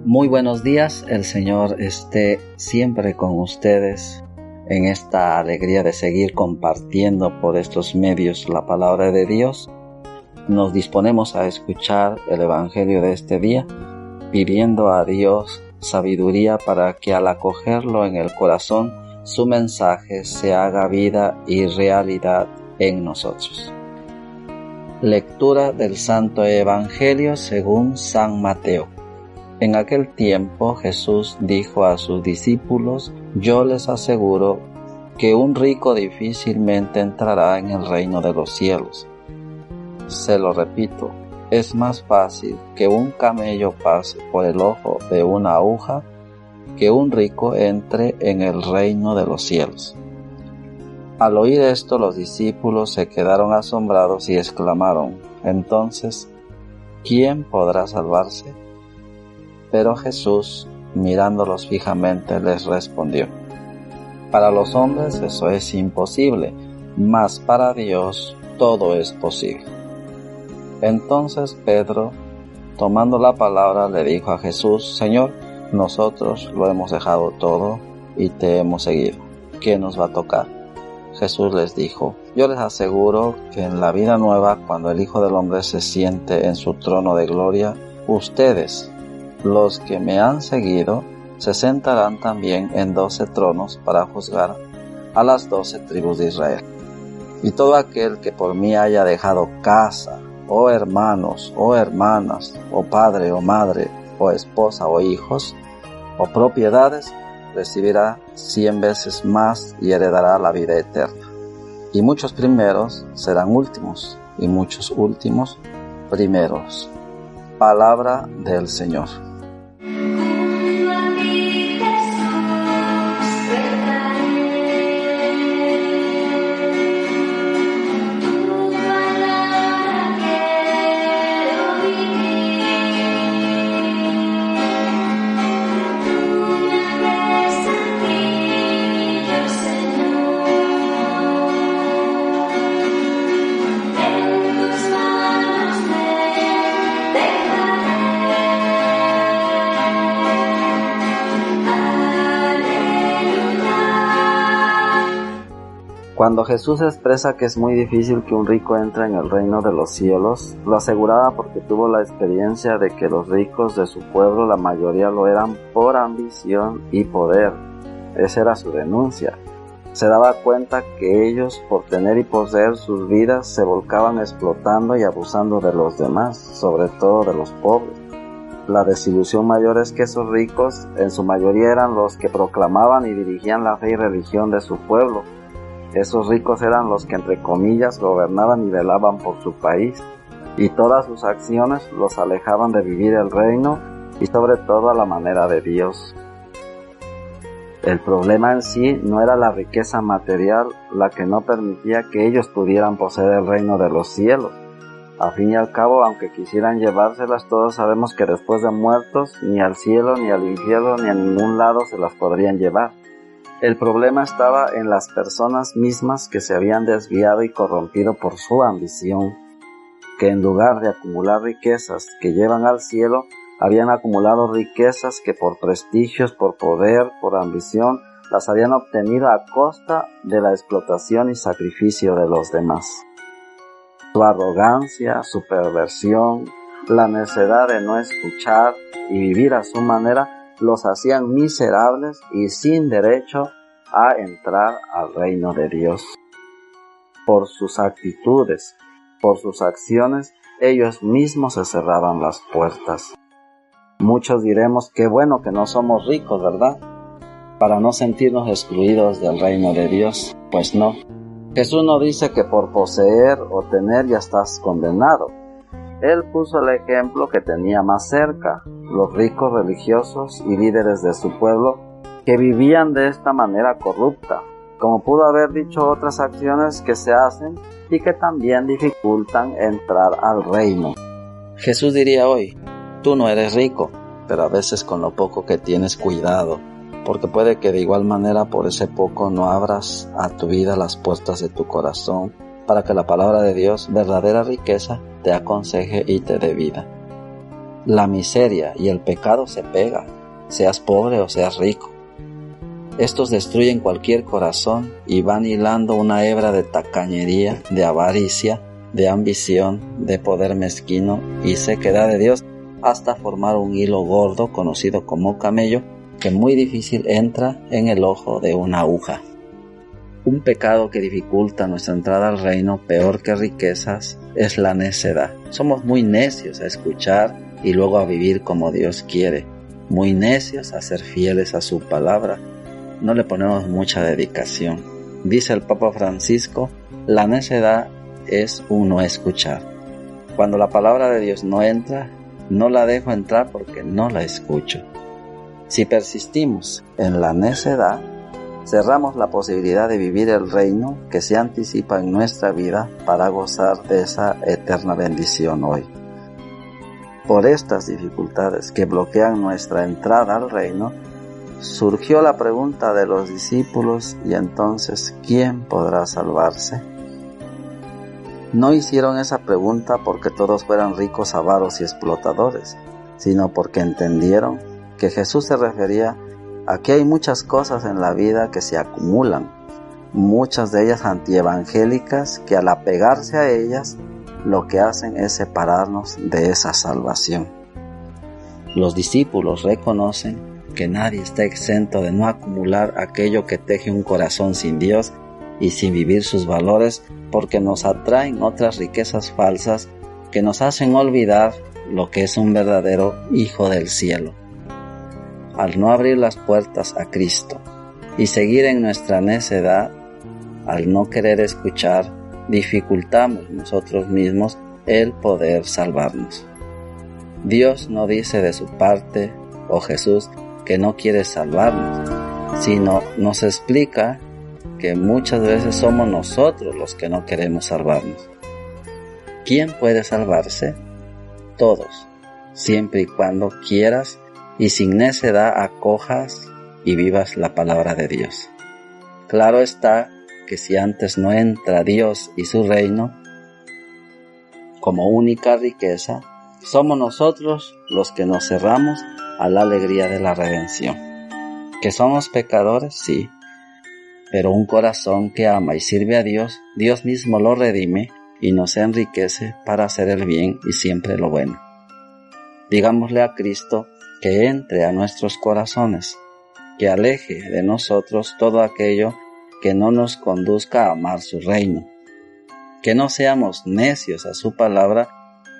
Muy buenos días, el Señor esté siempre con ustedes en esta alegría de seguir compartiendo por estos medios la palabra de Dios. Nos disponemos a escuchar el Evangelio de este día, pidiendo a Dios sabiduría para que al acogerlo en el corazón, su mensaje se haga vida y realidad en nosotros. Lectura del Santo Evangelio según San Mateo. En aquel tiempo Jesús dijo a sus discípulos: yo les aseguro que un rico difícilmente entrará en el reino de los cielos. Se lo repito, es más fácil que un camello pase por el ojo de una aguja que un rico entre en el reino de los cielos. Al oír esto, los discípulos se quedaron asombrados y exclamaron: entonces, ¿quién podrá salvarse? Pero Jesús, mirándolos fijamente, les respondió: para los hombres eso es imposible, mas para Dios todo es posible. Entonces Pedro, tomando la palabra, le dijo a Jesús: Señor, nosotros lo hemos dejado todo y te hemos seguido. ¿Qué nos va a tocar? Jesús les dijo: yo les aseguro que en la vida nueva, cuando el Hijo del Hombre se siente en su trono de gloria, ustedes, los que me han seguido, se sentarán también en 12 tronos para juzgar a las 12 tribus de Israel. Y todo aquel que por mí haya dejado casa, o hermanos, o hermanas, o padre, o madre, o esposa, o hijos, o propiedades, recibirá 100 veces más y heredará la vida eterna. Y muchos primeros serán últimos, y muchos últimos primeros. Palabra del Señor. Cuando Jesús expresa que es muy difícil que un rico entre en el reino de los cielos, lo aseguraba porque tuvo la experiencia de que los ricos de su pueblo, la mayoría lo eran por ambición y poder. Esa era su denuncia. Se daba cuenta que ellos, por tener y poseer sus vidas, se volcaban explotando y abusando de los demás, sobre todo de los pobres. La desilusión mayor es que esos ricos, en su mayoría, eran los que proclamaban y dirigían la fe y religión de su pueblo. Esos ricos eran los que, entre comillas, gobernaban y velaban por su país, y todas sus acciones los alejaban de vivir el reino y sobre todo a la manera de Dios. El problema en sí no era la riqueza material la que no permitía que ellos pudieran poseer el reino de los cielos. A fin y al cabo, aunque quisieran llevárselas, todos sabemos que después de muertos, ni al cielo, ni al infierno, ni a ningún lado se las podrían llevar. El problema estaba en las personas mismas que se habían desviado y corrompido por su ambición, que en lugar de acumular riquezas que llevan al cielo, habían acumulado riquezas que por prestigios, por poder, por ambición, las habían obtenido a costa de la explotación y sacrificio de los demás. Su arrogancia, su perversión, la necedad de no escuchar y vivir a su manera, los hacían miserables y sin derecho a entrar al reino de Dios. Por sus actitudes, por sus acciones, ellos mismos se cerraban las puertas. Muchos diremos: qué bueno que no somos ricos, ¿verdad?, para no sentirnos excluidos del reino de Dios. Pues no. Jesús no dice que por poseer o tener ya estás condenado. Él puso el ejemplo que tenía más cerca, los ricos religiosos y líderes de su pueblo que vivían de esta manera corrupta, como pudo haber dicho otras acciones que se hacen y que también dificultan entrar al reino. Jesús diría hoy: tú no eres rico, pero a veces con lo poco que tienes, cuidado, porque puede que de igual manera por ese poco no abras a tu vida las puertas de tu corazón para que la palabra de Dios, verdadera riqueza, te aconseje y te dé vida. La miseria y el pecado se pegan, seas pobre o seas rico. Estos destruyen cualquier corazón y van hilando una hebra de tacañería, de avaricia, de ambición, de poder mezquino y sequedad de Dios, hasta formar un hilo gordo conocido como camello, que muy difícil entra en el ojo de una aguja. Un pecado que dificulta nuestra entrada al reino, peor que riquezas, es la necedad. Somos muy necios a escuchar y luego a vivir como Dios quiere, muy necios a ser fieles a su palabra. No le ponemos mucha dedicación. Dice el Papa Francisco, la necedad es un no escuchar. Cuando la palabra de Dios no entra, no la dejo entrar porque no la escucho. Si persistimos en la necedad, cerramos la posibilidad de vivir el reino que se anticipa en nuestra vida para gozar de esa eterna bendición hoy. Por estas dificultades que bloquean nuestra entrada al reino, surgió la pregunta de los discípulos: ¿y entonces quién podrá salvarse? No hicieron esa pregunta porque todos fueran ricos, avaros y explotadores, sino porque entendieron que Jesús se refería a que hay muchas cosas en la vida que se acumulan, muchas de ellas antievangélicas, que al apegarse a ellas, lo que hacen es separarnos de esa salvación. Los discípulos reconocen que nadie está exento de no acumular aquello que teje un corazón sin Dios y sin vivir sus valores, porque nos atraen otras riquezas falsas que nos hacen olvidar lo que es un verdadero hijo del cielo. Al no abrir las puertas a Cristo y seguir en nuestra necedad, al no querer escuchar, dificultamos nosotros mismos el poder salvarnos. Dios no dice de su parte, o Jesús, que no quiere salvarnos, sino nos explica que muchas veces somos nosotros los que no queremos salvarnos. ¿Quién puede salvarse? Todos, siempre y cuando quieras y sin necedad acojas y vivas la palabra de Dios. Claro está que si antes no entra Dios y su reino como única riqueza, somos nosotros los que nos cerramos a la alegría de la redención. ¿Que somos pecadores? Sí, pero un corazón que ama y sirve a Dios, Dios mismo lo redime y nos enriquece para hacer el bien y siempre lo bueno. Digámosle a Cristo que entre a nuestros corazones, que aleje de nosotros todo aquello que no nos conduzca a amar su reino, que no seamos necios a su palabra,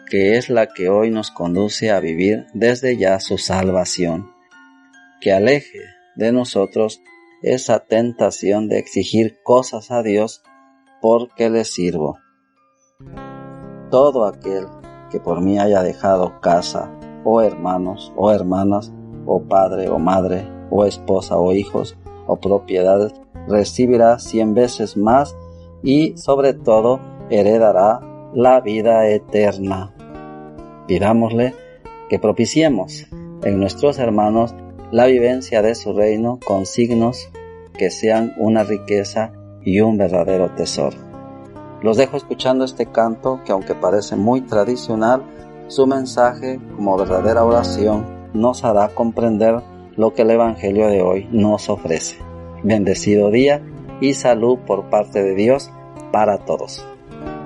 que es la que hoy nos conduce a vivir desde ya su salvación, que aleje de nosotros esa tentación de exigir cosas a Dios porque le sirvo. Todo aquel que por mí haya dejado casa, o hermanos, o hermanas, o padre, o madre, o esposa, o hijos, o propiedades, recibirá 100 veces más y, sobre todo, heredará la vida eterna. Pidámosle que propiciemos en nuestros hermanos la vivencia de su reino con signos que sean una riqueza y un verdadero tesoro. Los dejo escuchando este canto que, aunque parece muy tradicional, su mensaje como verdadera oración nos hará comprender lo que el Evangelio de hoy nos ofrece. Bendecido día y salud por parte de Dios para todos.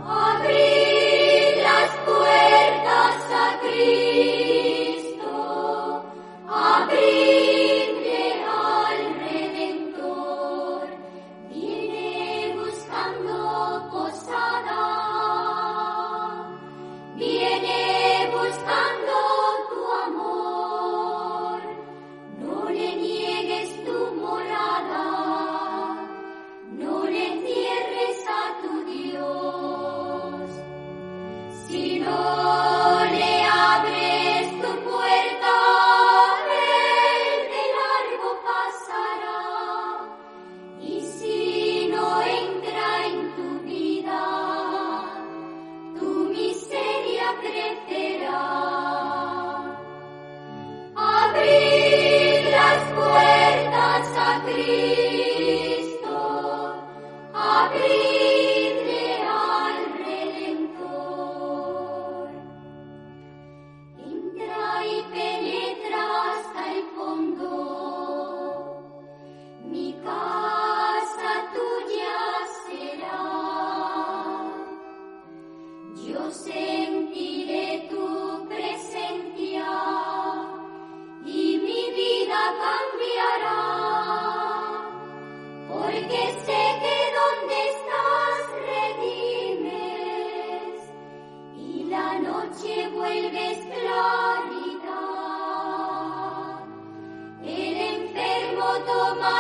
Abrid las puertas a Cristo, abridle al Redentor, viene buscando posada, viene buscando tu amor, no le niegues tu morada, no le entierres a tu Dios. yo sentiré tu presencia y mi vida cambiará, porque sé que donde estás redimes y la noche vuelves claridad. El enfermo toma